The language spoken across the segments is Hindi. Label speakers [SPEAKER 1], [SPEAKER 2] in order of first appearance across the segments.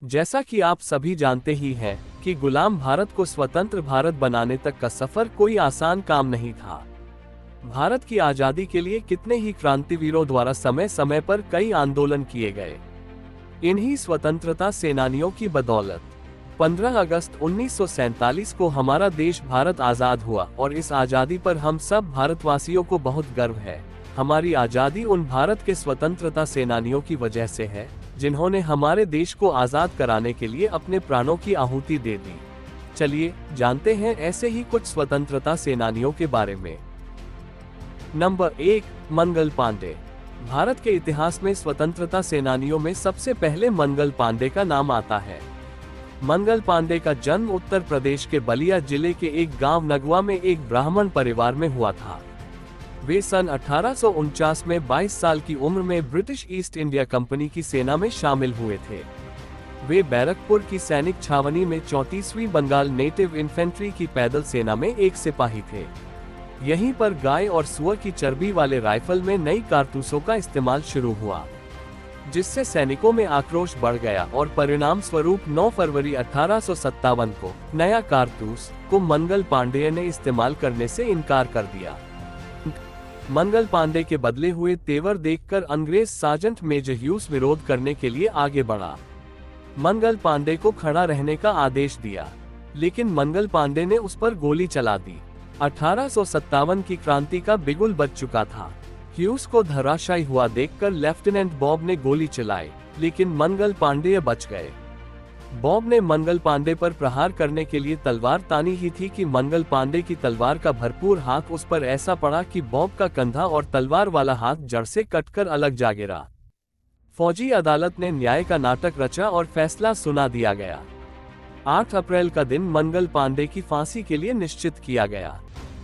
[SPEAKER 1] जैसा कि आप सभी जानते ही हैं कि गुलाम भारत को स्वतंत्र भारत बनाने तक का सफर कोई आसान काम नहीं था। भारत की आजादी के लिए कितने ही क्रांतिवीरों द्वारा समय समय पर कई आंदोलन किए गए। इन्हीं स्वतंत्रता सेनानियों की बदौलत 15 अगस्त 1947 को हमारा देश भारत आजाद हुआ और इस आजादी पर हम सब भारतवासियों को बहुत गर्व है। हमारी आजादी उन भारत के स्वतंत्रता सेनानियों की वजह से है जिन्होंने हमारे देश को आजाद कराने के लिए अपने प्राणों की आहुति दे दी। चलिए जानते हैं ऐसे ही कुछ स्वतंत्रता सेनानियों के बारे में। नंबर 1, मंगल पांडे। भारत के इतिहास में स्वतंत्रता सेनानियों में सबसे पहले मंगल पांडे का नाम आता है। मंगल पांडे का जन्म उत्तर प्रदेश के बलिया जिले के एक गांव नगवा में एक ब्राह्मण परिवार में हुआ था। वे सन 1849 में 22 साल की उम्र में ब्रिटिश ईस्ट इंडिया कंपनी की सेना में शामिल हुए थे। वे बैरकपुर की सैनिक छावनी में 34वीं बंगाल नेटिव इन्फेंट्री की पैदल सेना में एक सिपाही थे। यहीं पर गाय और सुअर की चर्बी वाले राइफल में नई कारतूसों का इस्तेमाल शुरू हुआ, जिससे सैनिकों में आक्रोश बढ़ गया और परिणाम स्वरूप 9 फरवरी 1857 को नया कारतूस को मंगल पांडे ने इस्तेमाल करने से इनकार कर दिया। मंगल पांडे के बदले हुए तेवर देखकर अंग्रेज सार्जेंट मेजर ह्यूज विरोध करने के लिए आगे बढ़ा। मंगल पांडे को खड़ा रहने का आदेश दिया, लेकिन मंगल पांडे ने उस पर गोली चला दी। 1857 की क्रांति का बिगुल बज चुका था। ह्यूज को धराशायी हुआ देखकर लेफ्टिनेंट बॉब ने गोली चलाई, लेकिन मंगल पांडे बच गए। बॉब ने मंगल पांडे पर प्रहार करने के लिए तलवार तानी ही थी कि मंगल पांडे की तलवार का भरपूर हाथ उस पर ऐसा पड़ा कि बॉब का कंधा और तलवार वाला हाथ जड़ से कटकर अलग जा गिरा। फौजी अदालत ने न्याय का नाटक रचा और फैसला सुना दिया गया। 8 अप्रैल का दिन मंगल पांडे की फांसी के लिए निश्चित किया गया।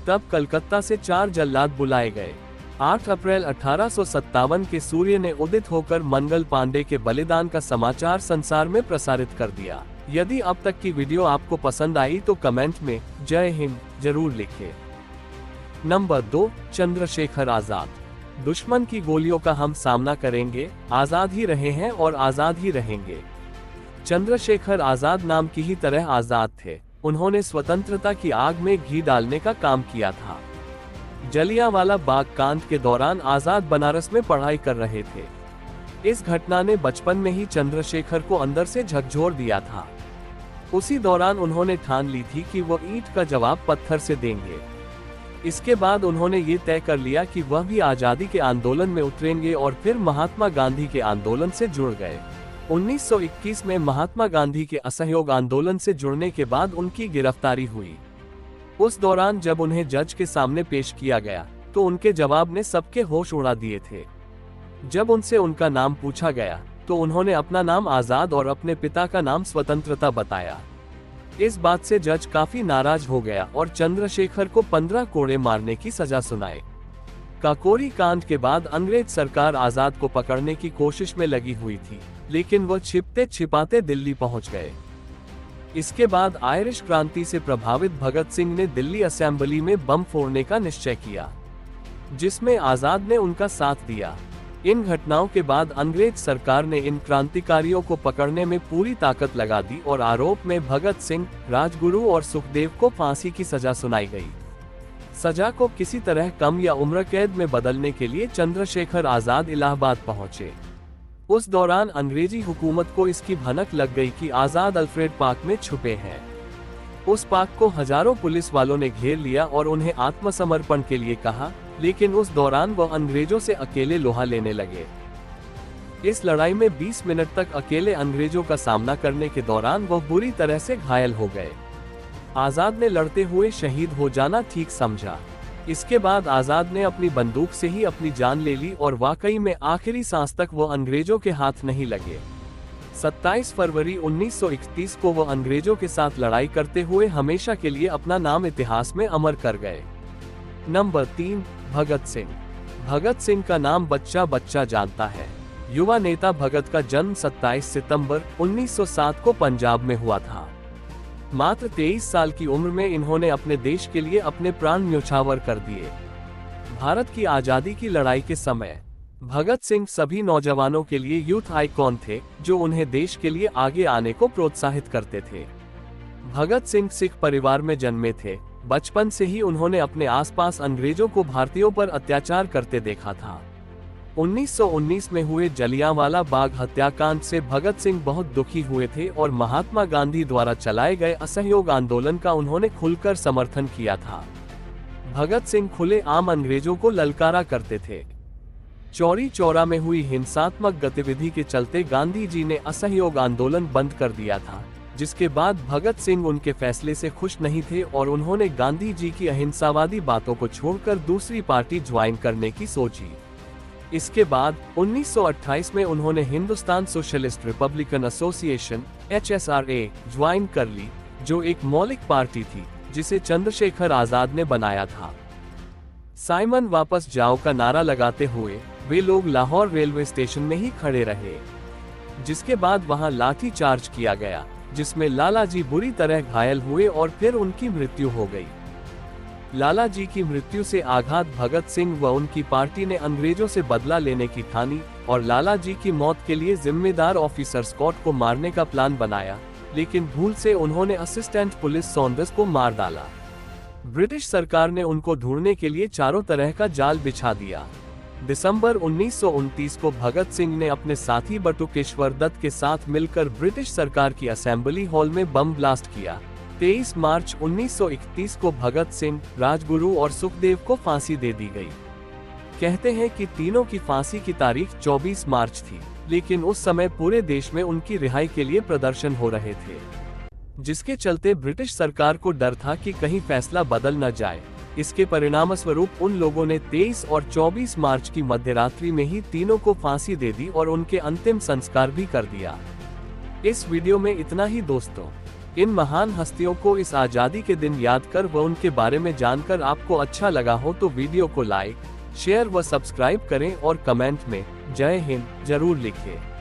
[SPEAKER 1] तब कलकत्ता से 4 जल्लाद बुलाए गए। 8 अप्रैल 1857 के सूर्य ने उदित होकर मंगल पांडे के बलिदान का समाचार संसार में प्रसारित कर दिया। यदि अब तक की वीडियो आपको पसंद आई तो कमेंट में जय हिंद जरूर लिखें। नंबर 2, चंद्रशेखर आजाद। दुश्मन की गोलियों का हम सामना करेंगे, आजाद ही रहे हैं और आजाद ही रहेंगे। चंद्रशेखर आजाद नाम की ही तरह आजाद थे। उन्होंने स्वतंत्रता की आग में घी डालने का काम किया था। जलियांवाला बाग कांड के दौरान आजाद बनारस में पढ़ाई कर रहे थे। इस घटना ने बचपन में ही चंद्रशेखर को अंदर से झकझोर दिया था। उसी दौरान उन्होंने ठान ली थी कि वो ईंट का जवाब पत्थर से देंगे। इसके बाद उन्होंने ये तय कर लिया कि वह भी आजादी के आंदोलन में उतरेंगे और फिर महात्मा गांधी के आंदोलन से जुड़ गए। 1921 में महात्मा गांधी के असहयोग आंदोलन से जुड़ने के बाद उनकी गिरफ्तारी हुई। उस दौरान जब उन्हें जज के सामने पेश किया गया तो उनके जवाब ने सबके होश उड़ा दिए थे। जब उनसे उनका नाम पूछा गया तो उन्होंने अपना नाम आजाद और अपने पिता का नाम स्वतंत्रता बताया। इस बात से जज काफी नाराज हो गया और चंद्रशेखर को 15 कोड़े मारने की सजा सुनाई। काकोरी कांड के बाद अंग्रेज सरकार आजाद को पकड़ने की कोशिश में लगी हुई थी, लेकिन वो छिपते छिपाते दिल्ली पहुंच गए। इसके बाद आयरिश क्रांति से प्रभावित भगत सिंह ने दिल्ली असेंबली में बम फोड़ने का निश्चय किया, जिसमें आजाद ने उनका साथ दिया। इन घटनाओं के बाद अंग्रेज सरकार ने इन क्रांतिकारियों को पकड़ने में पूरी ताकत लगा दी और आरोप में भगत सिंह, राजगुरु और सुखदेव को फांसी की सजा सुनाई गई। सजा को किसी तरह कम या उम्र कैद में बदलने के लिए चंद्रशेखर आजाद इलाहाबाद पहुंचे। उस दौरान अंग्रेजी हुकूमत को इसकी भनक लग गई कि आजाद अल्फ्रेड पार्क में छुपे हैं। उस पार्क को हजारों पुलिस वालों ने घेर लिया और उन्हें आत्मसमर्पण के लिए कहा, लेकिन उस दौरान वह अंग्रेजों से अकेले लोहा लेने लगे। इस लड़ाई में 20 मिनट तक अकेले अंग्रेजों का सामना करने के दौरान वह बुरी तरह से घायल हो गए। आजाद ने लड़ते हुए शहीद हो जाना ठीक समझा। इसके बाद आजाद ने अपनी बंदूक से ही अपनी जान ले ली और वाकई में आखिरी सांस तक वो अंग्रेजों के हाथ नहीं लगे। 27 फरवरी 1931 को वो अंग्रेजों के साथ लड़ाई करते हुए हमेशा के लिए अपना नाम इतिहास में अमर कर गए। नंबर 3, भगत सिंह। भगत सिंह का नाम बच्चा बच्चा जानता है। युवा नेता भगत का जन्म 27 सितंबर 1907 को पंजाब में हुआ था। मात्र 23 साल की उम्र में इन्होंने अपने देश के लिए अपने प्राण न्यौछावर कर दिए। भारत की आजादी की लड़ाई के समय भगत सिंह सभी नौजवानों के लिए यूथ आइकॉन थे, जो उन्हें देश के लिए आगे आने को प्रोत्साहित करते थे। भगत सिंह सिख परिवार में जन्मे थे। बचपन से ही उन्होंने अपने आसपास अंग्रेजों को भारतीयों पर अत्याचार करते देखा था। 1919 में हुए जलियांवाला बाग हत्याकांड से भगत सिंह बहुत दुखी हुए थे और महात्मा गांधी द्वारा चलाए गए असहयोग आंदोलन का उन्होंने खुलकर समर्थन किया था। भगत सिंह खुले आम अंग्रेजों को ललकारा करते थे। चौरी चौरा में हुई हिंसात्मक गतिविधि के चलते गांधी जी ने असहयोग आंदोलन बंद कर दिया था, जिसके बाद भगत सिंह उनके फैसले से खुश नहीं थे और उन्होंने गांधी जी की अहिंसावादी बातों को छोड़कर दूसरी पार्टी ज्वाइन करने की सोची। इसके बाद 1928 में उन्होंने Hindustan socialist Republican association (HSRA) join कर ली, जो एक मौलिक पार्टी थी जिसे चंद्रशेखर आजाद ने बनाया था। साइमन वापस जाओ का नारा लगाते हुए वे लोग लाहौर रेलवे स्टेशन में ही खड़े रहे, जिसके बाद वहां लाठी चार्ज किया गया, जिसमें लाला जी बुरी तरह घायल हुए और फिर उनकी मृत्यु हो गई। लाला जी की मृत्यु से आघात भगत सिंह व उनकी पार्टी ने अंग्रेजों से बदला लेने की ठानी और लाला जी की मौत के लिए जिम्मेदार ऑफिसर स्कॉट को मारने का प्लान बनाया, लेकिन भूल से उन्होंने असिस्टेंट पुलिस सॉन्डर्स को मार डाला। ब्रिटिश सरकार ने उनको ढूंढने के लिए चारों तरह का जाल बिछा दिया। दिसंबर 1929 को भगत सिंह ने अपने साथी बटुकेश्वर दत्त के साथ मिलकर ब्रिटिश सरकार की असेंबली हॉल में बम ब्लास्ट किया। 23 मार्च 1931 को भगत सिंह, राजगुरु और सुखदेव को फांसी दे दी गई। कहते हैं कि तीनों की फांसी की तारीख 24 मार्च थी, लेकिन उस समय पूरे देश में उनकी रिहाई के लिए प्रदर्शन हो रहे थे, जिसके चलते ब्रिटिश सरकार को डर था कि कहीं फैसला बदल न जाए। इसके परिणामस्वरूप उन लोगों ने 23 और 24 मार्च की मध्यरात्रि में ही तीनों को फांसी दे दी और उनके अंतिम संस्कार भी कर दिया। इस वीडियो में इतना ही दोस्तों। इन महान हस्तियों को इस आजादी के दिन याद कर व उनके बारे में जानकर आपको अच्छा लगा हो तो वीडियो को लाइक, शेयर व सब्सक्राइब करें और कमेंट में जय हिंद जरूर लिखें।